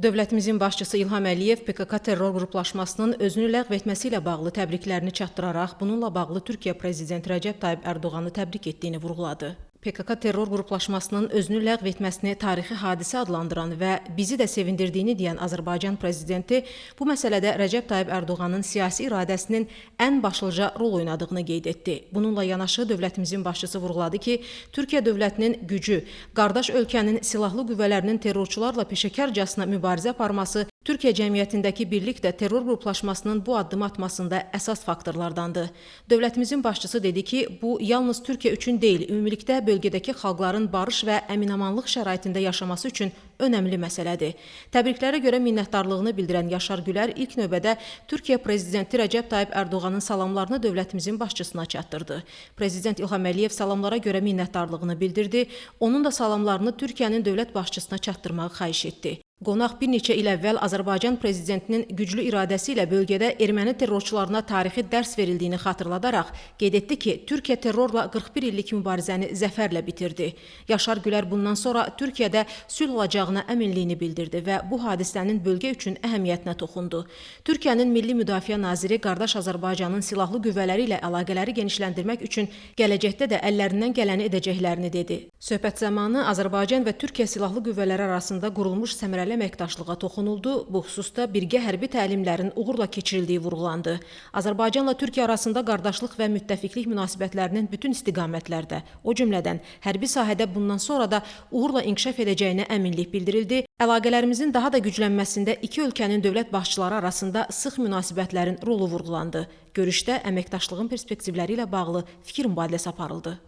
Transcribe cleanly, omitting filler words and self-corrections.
Dövlətimizin başçısı İlham Əliyev PKK terror qruplaşmasının özünü ləğv etməsi ilə bağlı təbriklərini çatdıraraq bununla bağlı Türkiyə Prezidenti Rəcəb Tayyib Ərdoğanı təbrik etdiyini vurğuladı. PKK terror qruplaşmasının özünü ləğv etməsini tarixi hadisə adlandıran və bizi də sevindirdiyini deyən Azərbaycan Prezidenti bu məsələdə Rəcəb Tayyib Ərdoğanın siyasi iradəsinin ən başlıca rol oynadığını qeyd etdi. Bununla yanaşı dövlətimizin başçısı vurğuladı ki, Türkiyə dövlətinin gücü, qardaş ölkənin silahlı qüvvələrinin terrorçularla peşəkarcasına mübarizə aparması Türkiyə cəmiyyətindəki birlik də terror qruplaşmasının bu addımı atmasında əsas faktorlardandır. Dövlətimizin başçısı dedi ki, bu yalnız Türkiyə üçün deyil, ümumilikdə bölgədəki xalqların barış və əminamanlıq şəraitində yaşaması üçün önəmli məsələdir. Təbriklərə görə minnətdarlığını bildirən Yaşar Gülər ilk növbədə Türkiyə Prezidenti Rəcəb Tayyib Ərdoğanın salamlarını dövlətimizin başçısına çatdırdı. Prezident İlham Əliyev salamlara görə minnətdarlığını bildirdi, onun da salamlarını Türkiyənin dövlət başçısına çatdırmağı xahiş etdi. Qonaq bir neçə il əvvəl Azərbaycan Prezidentinin güclü iradəsi ilə bölgədə erməni terrorçularına tarixi dərs verildiyini xatırladaraq qeyd etdi ki, Türkiyə terrorla 41 illik mübarizəni zəfərlə bitirdi. Yaşar Gülər bundan sonra Türkiyədə sülh olacağına əminliyini bildirdi və bu hadisənin bölgə üçün əhəmiyyətinə toxundu. Türkiyənin Milli Müdafiə Naziri qardaş Azərbaycanın silahlı qüvvələri ilə əlaqələri genişləndirmək üçün gələcəkdə də əllərindən gələni edəcəklərini dedi. Söhbət zamanı Azərbaycan və Türkiyə silahlı qüvvələri arasında qurulmuş səmərəli əməkdaşlığa toxunuldu. Bu xüsusda birgə hərbi təlimlərin uğurla keçirildiyi vurğulandı. Azərbaycanla Türkiyə arasında qardaşlıq və müttəfiqlik münasibətlərinin bütün istiqamətlərdə, o cümlədən hərbi sahədə bundan sonra da uğurla inkişaf edəcəyinə əminlik bildirildi. Əlaqələrimizin daha da güclənməsində iki ölkənin dövlət başçıları arasında sıx münasibətlərin rolu vurğulandı. Görüşdə əməkdaşlığın perspektivləri ilə bağlı fikir mübadiləsi aparıldı.